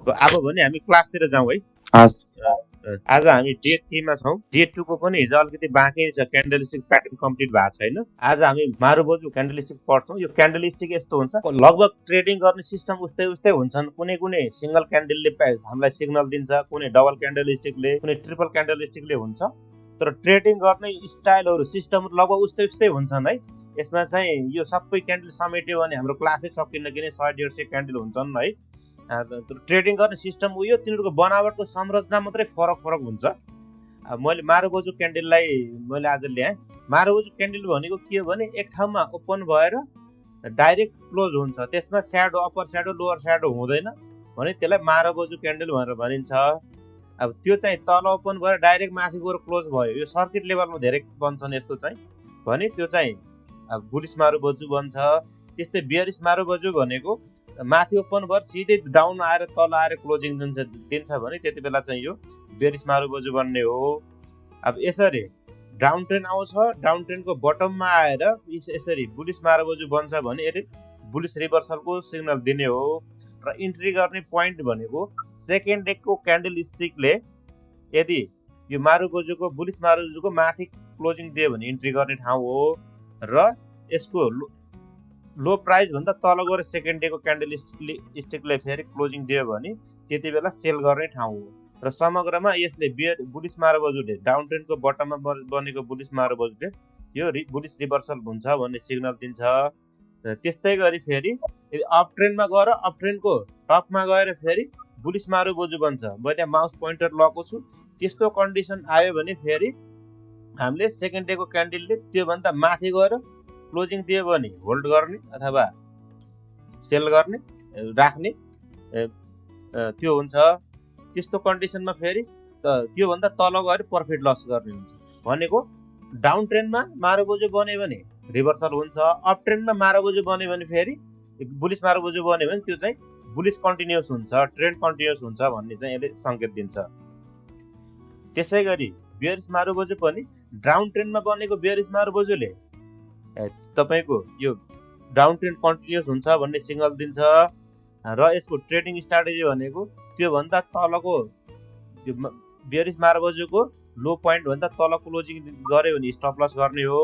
अब भने हामी क्लासतिर जाउँ है। आज हामी डे 3 मा छौं। डे 2 को पनि हिजो अलिकति बाँकी छ, क्यान्डलस्टिक प्याटर्न कम्प्लिट भएको छैन। आज हामी मारुबोजु क्यान्डलस्टिक पढ्छौं। यो क्यान्डलस्टिक यस्तो हुन्छ, लगभग ट्रेडिङ गर्ने सिस्टम उस्तै उस्तै हुन्छन्। कुनै कुनै सिंगल क्यान्डलले हामीलाई सिग्नल दिन्छ, कुनै डबल क्यान्डलस्टिकले, कुनै ट्रिपल क्यान्डलस्टिकले हुन्छ। तर ट्रेडिङ गर्ने स्टाइलहरु सिस्टमहरु लगभग उस्तै उस्तै हुन्छन् है। यसमा चाहिँ यो सबै क्यान्डल समेट्यो भने हाम्रो क्लासै सकिन्न, किन 100-150 क्यान्डल हुन्छन् है। ट्रेडिङ गर्ने सिस्टम उयो, तिनीहरूको बनावटको संरचना मात्रै फरक फरक हुन्छ। मैले मारुबोजु क्यान्डललाई मैले आज ल्याएँ। मारुबोजु क्यान्डल भनेको के हो भने एक ठाउँमा ओपन भएर डाइरेक्ट क्लोज हुन्छ, त्यसमा shadow, upper shadow, lower shadow हुँदैन भने त्यसलाई मारुबोजु क्यान्डल भनेर भनिन्छ। अब त्यो चाहिँ तल ओपन भएर डाइरेक्ट माथि गएर क्लोज भयो, यो सर्किट लेभलमा धेरै बन्छन् यस्तो चाहिँ भने त्यो चाहिँ बुलिश मारुबोजु बन्छ। त्यस्तै बेयरिश मारुबोजु भनेको माथि ओपन भएर सिधै डाउन आएर तल आएर क्लोजिङ दिन्छ भने त्यति बेला चाहिँ यो बेयरिश मारुबोजु बन्ने हो। अब यसरी डाउन ट्रेन्ड आउँछ, डाउन ट्रेन्डको बटममा आएर यसरी बुलिश मारुबोजु बन्छ भने यसले बुलिश रिभर्सलको सिग्नल दिने हो। र इन्ट्री गर्ने पोइन्ट भनेको सेकेन्ड डेको क्यान्डल स्टिकले यदि यो मारुबोजुको बुलिश मारुबोजुको माथि क्लोजिङ दियो भने इन्ट्री गर्ने ठाउँ हो, र यसको लो प्राइस भन्दा तल गएर सेकेन्ड डेको क्यान्डल स्टिकले फेरि क्लोजिङ दियो भने त्यति बेला सेल गर्ने ठाउँ हो। र समग्रमा यसले बुलिश मारुबोजुले डाउन ट्रेन्डको बटममा बनेको बुलिश मारुबोजुले यो बुलिश रिभर्सल हुन्छ भन्ने सिग्नल दिन्छ। त्यस्तै गरी फेरि यदि अप ट्रेन्डमा गएर अप ट्रेन्डको टपमा गएर फेरि बुलिश मारुबोजु बन्छ। मैले माउस पोइन्टर लगाएको छु, त्यस्तो कन्डिसन आयो भने फेरि हामीले सेकेन्ड डेको क्यान्डलले त्यो भन्दा माथि गएर क्लोजिङ दियो भने होल्ड गर्ने अथवा सेल गर्ने राख्ने त्यो हुन्छ। त्यस्तो कन्डिसनमा फेरि त्यो भन्दा तल गएर प्रफिट लस गर्ने हुन्छ। भनेको डाउन ट्रेन्डमा मारुबोजु बन्यो भने रिभर्सल हुन्छ, अप ट्रेन्डमा मारुबोजु बन्यो भने फेरि बुलिश मारुबोजु बन्यो भने त्यो चाहिँ बुलिश कन्टिन्युस हुन्छ, ट्रेन्ड कन्टिन्युस हुन्छ भन्ने चाहिँ यसले संकेत दिन्छ। त्यसै गरी बेयरिश मारुबोजु पनि डाउन ट्रेन्डमा बनेको बेयरिश मारुबोजुले तपाईको यो डाउन ट्रेन्ड कन्टिन्युस हुन्छ भन्ने सिग्नल दिन्छ। र यसको ट्रेडिङ स्ट्राटेजी भनेको त्यो भन्दा तलको बेयरिश मारुबोजुको लो पोइन्ट भन्दा तल क्लोजिङ गर्यो भने स्टप लस गर्ने हो।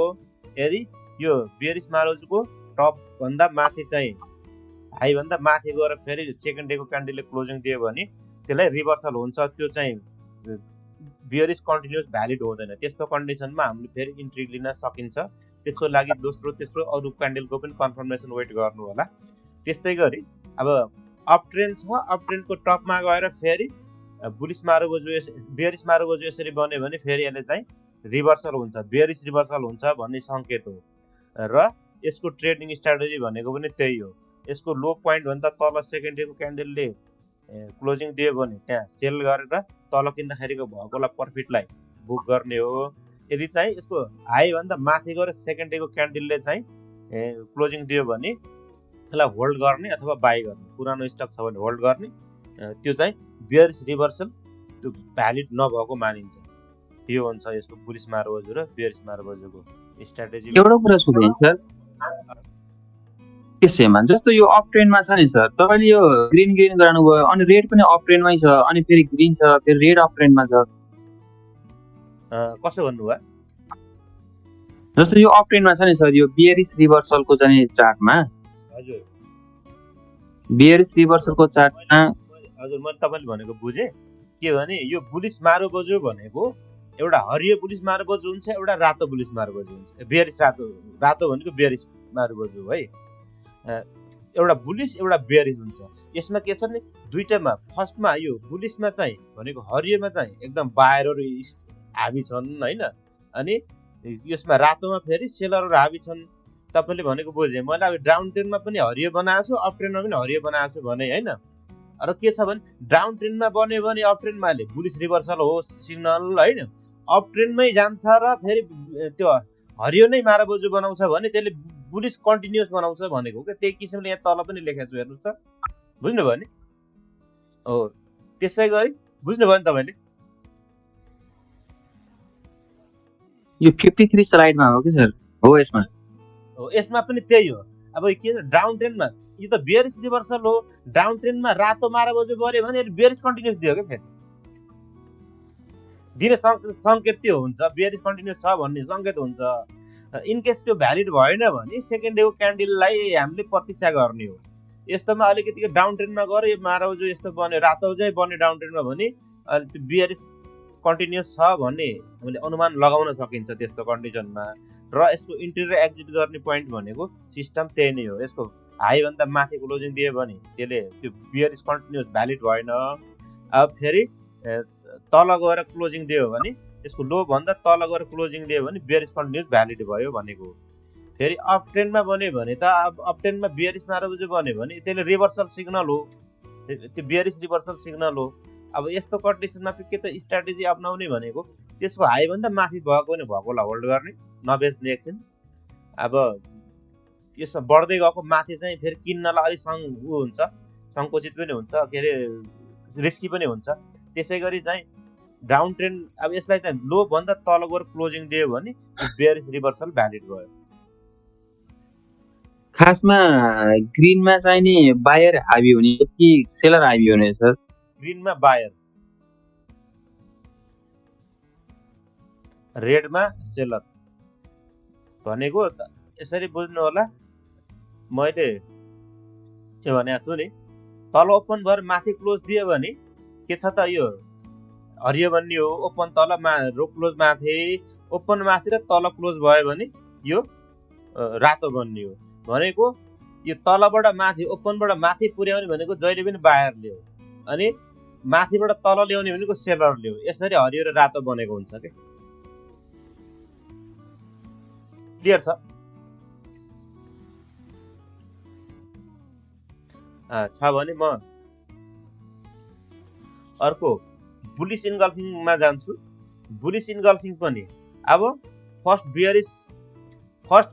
यदि यो बेयरिश मारुबोजुको टप भन्दा माथि चाहिँ हाई भन्दा माथि गएर फेरि सेकेन्ड डेको क्यान्डलले क्लोजिङ दियो भने त्यसलाई रिभर्सल हुन्छ, त्यो चाहिँ बेयरिश कन्टिन्युस भ्यालिड हुँदैन। त्यस्तो कन्डिसनमा हामीले फेरि इन्ट्री लिन सकिन्छ। त्यसको लागि दोस्रो तेस्रो अरू क्यान्डलको पनि कन्फर्मेसन वेट गर्नु होला। त्यस्तै गरी अब अप ट्रेन्ड छ, अप ट्रेन्डको टपमा गएर फेरि बुलिश मारुबोजु बेयरिश मारुबोजु यसरी बन्यो भने फेरि यसले चाहिँ रिभर्सल हुन्छ, बेयरिश रिभर्सल हुन्छ भन्ने संकेत हो। र यसको ट्रेडिङ स्ट्राटेजी भनेको पनि त्यही हो। यसको लो पोइन्ट भन्दा तल सेकेन्ड डेको क्यान्डलले क्लोजिङ दियो भने त्यहाँ सेल गरेर तल किन्दाखेरिको भएकोलाई प्रफिटलाई बुक गर्ने हो। यदि चाहिँ यसको हाई भन्दा माथि गएर सेकेन्ड डेको क्यान्डलले चाहिँ क्लोजिङ दियो भने त्यसलाई होल्ड गर्ने अथवा बाई गर्ने, पुरानो स्टक छ भने होल्ड गर्ने। त्यो चाहिँ बेयरिश रिभर्सल त्यो भ्यालिड नभएको मानिन्छ। यो हुन्छ यसको बुलिश मारुबोजु र बेयरिश मारुबोजुको स्ट्राटेजी। एउटा कुरा सोधेँ सर, त्यसैमा जस्तो यो अप ट्रेन्डमा छ नि सर, तपाईले यो ग्रीन ग्रीन गराउनु भयो, अनि रेड पनि अप ट्रेन्डमै छ, अनि फेरि ग्रीन छ, फेरि रेड अप ट्रेन्डमा छ। कसो भन्नुभयो? जस्तो यो अप ट्रेन्डमा छ नि सर, यो बेयरिश रिभर्सलको चाहिँ चार्टमा, हजुर बेयरिश रिभर्सलको चार्टमा हजुर मैले तपाईले भनेको बुझे के भने यो बुलिश मारुबोजु भनेको एउटा हरियो बुलिश मारुबोजु हुन्छ, एउटा रातो बुलिश मारुबोजु हुन्छ। बेयरिश रातो भनेको बेयरिश मारुबोजु है। एउटा बुलिश एउटा बेयरिश हुन्छ। यसमा के छ भने दुईटामा फर्स्टमा यो बुलिशमा चाहिँ भनेको हरियोमा चाहिँ एकदम बायरहरु हाबी छन् हैन, अनि यसमा रातोमा फेरि सेलरहरु हाबी छन्। तपाईले भनेको बुझे। मैले अब डाउन ट्रेन्डमा पनि हरियो बनाएको छु, अप ट्रेन्डमा पनि हरियो बनाएको छु भने हैन। र के छ भने डाउन ट्रेन्डमा बन्यो भने अप ट्रेन्डमा ले बुलिश रिभर्सल हो सिग्नल हैन, अप ट्रेन्डमै जान्छ र फेरि त्यो हरियो नै मारुबोजु बनाउँछ भने त्यसले बुलिश कन्टिन्युस बनाउँछ भनेको के। त्यही किसिमले यहाँ तल पनि लेखेको छु, हेर्नुस् त, बुझ्नुभयो नि? हो, त्यसै गरी बुझ्नुभयो नि तपाईले? यो 53 स्लाइडमा हो कि सर? हो, यसमा हो, यसमा पनि त्यही हो। अब के छ डाउन ट्रेन्डमा यो त बियरिश रिभर्सल हो। डाउन ट्रेन्डमा रातो माराबोजु बढ्यो भने बियरिश कन्टिन्युस दियो क्या फेरि दिने सङ्केत त्यो हुन्छ। बियरिश कन्टिन्युस छ भन्ने सङ्केत हुन्छ। इनकेस त्यो भ्यालिड भएन भने सेकेन्ड डेको क्यान्डललाई हामीले प्रतीक्षा गर्ने हो। यस्तोमा अलिकति डाउन ट्रेन्डमा गएर यो माराबोजु यस्तो बन्यो रातो चाहिँ बन्यो डाउन ट्रेन्डमा भने त्यो बियरिश कन्टिन्युस छ भन्ने हामीले अनुमान लगाउन सकिन्छ त्यस्तो कन्डिसनमा। र यसको इन्ट्री र एक्जिट गर्ने पोइन्ट भनेको सिस्टम त्यही नै हो। यसको हाईभन्दा माथि क्लोजिङ दियो भने त्यसले त्यो बियरिश कन्टिन्युस भ्यालिड भएन। अब फेरि तल गएर क्लोजिङ दियो भने यसको लो भन्दा तल गएर क्लोजिङ दियो भने बियरिश कन्टिन्युस भ्यालिड भयो भनेको। फेरि अप ट्रेन्डमा बन्यो भने त अब अप ट्रेन्डमा बियरिश माराबोजु बन्यो भने त्यसले रिभर्सल सिग्नल हो। त्यो बियरिश रिभर्सल सिग्नल हो। अब यस्तो कन्डिसनमा के त स्ट्राटेजी अपनाउने भनेको त्यसको हाईभन्दा माथि भएको भने भएकोलाई होल्ड गर्ने नबेच्ने एकछिन। अब यसमा बढ्दै गएको माथि चाहिँ फेरि किन्नलाई अलिक हुन्छ सङ्कुचित पनि हुन्छ के अरे रिस्की पनि हुन्छ। त्यसै गरी चाहिँ डाउन ट्रेन्ड अब यसलाई चाहिँ लो भन्दा तल गएर क्लोजिङ दियो भने बियरिश रिभर्सल भ्यालिड भयो। खासमा ग्रिनमा चाहिँ नि बायर हाबी हुने कि सेलर हाबी हुने सर? ग्रिनमा बायर, रेडमा सेलर भनेको यसरी बुझ्नु होला। मैले के भनेको छु नि तल ओपन भएर माथि क्लोज दियो भने के छ त यो हरियो बन्ने हो। ओपन तल रो क्लोज माथि ओपन माथि र तल क्लोज भयो भने यो रातो बन्ने हो भनेको। यो तलबाट माथि ओपनबाट माथि पुर्याउने भनेको जहिले पनि बायरले हो अनि माथिबाट तल ल्याउने भनेको सेलरले हो। यसरी हरियो र रातो बनेको हुन्छ के। क्लियर छ? भने म अर्को बुलिश इन्गल्फिङमा जान्छु। बुलिश इन्गल्फिङ पनि अब फर्स्ट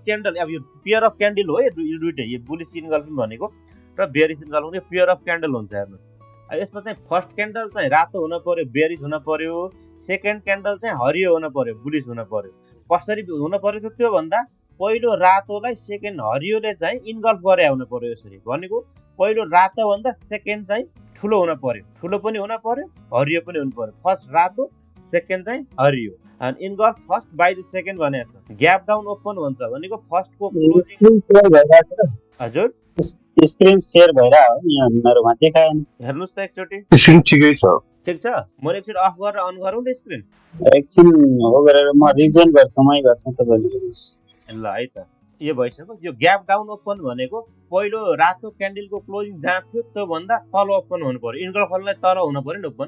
क्यान्डल अब यो पेयर अफ क्यान्डल हो। यो दुइटै यो बुलिश इन्गल्फिङ भनेको र बियरिश इन्गल्फिङ पेयर अफ क्यान्डल हुन्छ। हेर्नु यसमा चाहिँ फर्स्ट क्यान्डल चाहिँ रातो हुन पर्यो बियरिश हुन पर्यो। सेकेन्ड क्यान्डल चाहिँ हरियो हुन पर्यो बुलिश हुन पर्यो। कसरी हुन पर्यो त त्यो भन्दा पहिलो रातोलाई सेकेन्ड हरियोले चाहिँ इन्गल्फ गरे हुन पर्यो। यसरी भनेको पहिलो रातो भन्दा सेकेन्ड चाहिँ ठुलो हुन पर्यो। ठुलो पनि हुन पर्यो हरियो पनि हुन पर्यो। फर्स्ट रातो सेकेन्ड चाहिँ हरियो and engulf first by the second भनेको छ। ग्याप डाउन ओपन हुन्छ भनेको फर्स्टको क्लोजिङ हजुर स्क्रिन शेयर भइरहेको हो यहाँ मेरोमा देखाएन। हेर्नुस् त एकचोटी स्क्रिन ठिकै छ। ठिक छ। म एकचोटी अफ गरेर अन गरौँ न स्क्रिन। एकछिन हो गरेर म रिजन गर्छु मै गर्छु तपाईले हेर्नुस्। ल है त यो भइसक्यो। यो ग्याप डाउन ओपन भनेको पहिलो रातो क्यान्डलको क्लोजिङ जहाँ थियो त्यो भन्दा तल ओपन हुनु पर्यो। इन्गल्फलाई तल हुनु पर्यो नि ओपन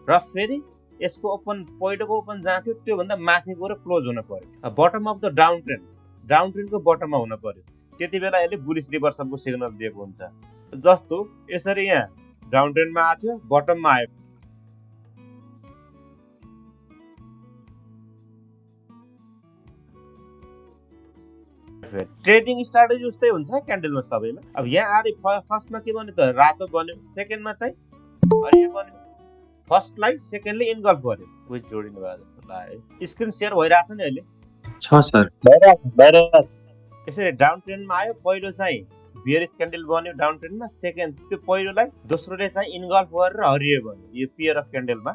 र फेरि यसको ओपन पहिलोको ओपन जहाँ थियो त्यो भन्दा माथि गएर क्लोज हुन पर्यो। बटम अफ द डाउन ट्रेन्डको बटममा हुन पर्यो। त्यति बेला यसले बुलिश रिभर्सलको सिग्नल दिएको हुन्छ। जस्तो यसरी यहाँ डाउन ट्रेन्डमा आएको थियो बटममा आयो। ट्रेडिङ स्ट्राटेजी उस्तै हुन्छ क्यान्डलमा सबैमा। अब यहाँ आएर फर्स्टमा के भन्यो त रातो बन्यो सेकेन्डमा चाहिँ हरियो बन्यो। फर्स्टलाई सेकेन्डले इन्गल्फ गर्यो। बुझ जोडिनु भयो जस्तो लाग्यो। स्क्रिन शेयर भइरहेछ नि अहिले? छ सर भइरहेछ। यसरी डाउन ट्रेन्डमा आयो पहिलो चाहिँ बियरिश क्यान्डल बन्यो डाउन ट्रेन्डमा। सेकेन्ड त्यो पहिलोलाई दोस्रोले चाहिँ इन्गल्फ गरेर हरियो बन्यो यो पेयर अफ क्यान्डलमा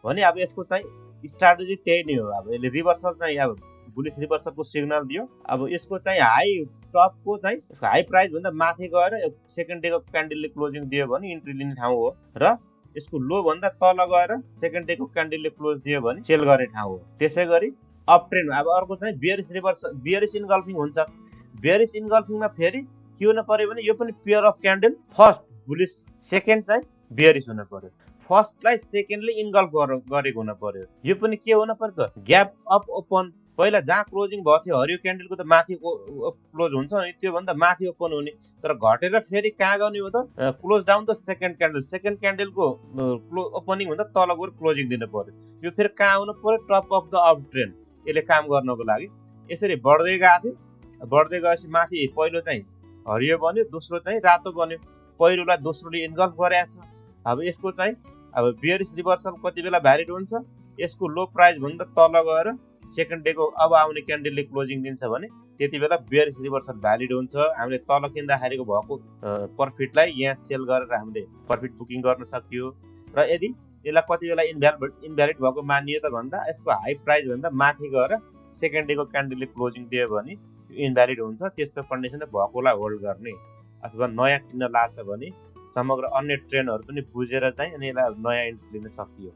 भने अब यसको चाहिँ स्ट्राटेजी त्यही नै हो। अब यसले रिभर्सल चाहिँ अब बुलिश रिभर्सलको सिग्नल दियो। अब यसको चाहिँ हाई टपको चाहिँ हाई प्राइस भन्दा माथि गएर सेकेन्ड डेको क्यान्डलले क्लोजिङ दियो भने इन्ट्री लिने ठाउँ हो र यसको लो भन्दा तल गएर सेकेन्ड डेको क्यान्डलले क्लोज दियो भने सेल गर्ने ठाउँ हो। त्यसै गरी अप ट्रेन्ड अब अर्को चाहिँ बियरिश रिभर्सल बियरिश इन्गल्फिङ हुन्छ। बियरिश इन्गल्फिङमा फेरि के हुन पर्यो भने यो पनि pair of candle first bullish second चाहिँ बियरिश हुन पर्यो। फर्स्टलाई सेकेन्डले इन्गल्फ गरेको हुन पर्यो। यो पनि के हुन पर्यो त ग्याप अप ओपन। पहिला जहाँ क्लोजिङ भएको थियो हरियो क्यान्डलको त माथि क्लोज हुन्छ नि त्यो भन्दा माथि ओपन हुने। तर घटेर फेरि कहाँ गर्ने हो त क्लोज डाउन द सेकेन्ड क्यान्डलको ओपनिङ भन्दा तल गएर क्लोजिङ दिनु पर्यो। यो फेरि कहाँ आउनु पर्यो top of the up trend. यसले काम गर्नको लागि यसरी बढ्दै गएको थियो। बढ्दै गएपछि माथि पहिलो चाहिँ हरियो बन्यो दोस्रो चाहिँ रातो बन्यो। पहिलोलाई दोस्रोले इन्गल्फ गरेको छ। अब यसको चाहिँ अब बियरिश रिभर्सल कति बेला भ्यालिड हुन्छ यसको लो प्राइस भन्दा तल गएर सेकेन्ड डेको अब आउने क्यान्डलले क्लोजिङ दिन्छ भने त्यति बेला बेयरिश रिभर्सल भ्यालिड हुन्छ। हामीले तल किन्दाखेरिको भएको प्रफिटलाई यहाँ सेल गरेर हामीले प्रफिट बुकिङ गर्न सकियो। र यदि यसलाई कति बेला इनभ्यालिड भएको मानियो त भन्दा यसको हाई प्राइस भन्दा माथि गएर सेकेन्ड डेको क्यान्डलले क्लोजिङ दियो भने इनभ्यालिड हुन्छ। त्यस्तो कन्डिसनमा भएकोलाई होल्ड गर्ने अथवा नयाँ किन्न लाग्छ भने समग्र अन्य ट्रेन्डहरू पनि बुझेर चाहिँ अनि यसलाई नयाँ इन्ट्री लिन सकियो।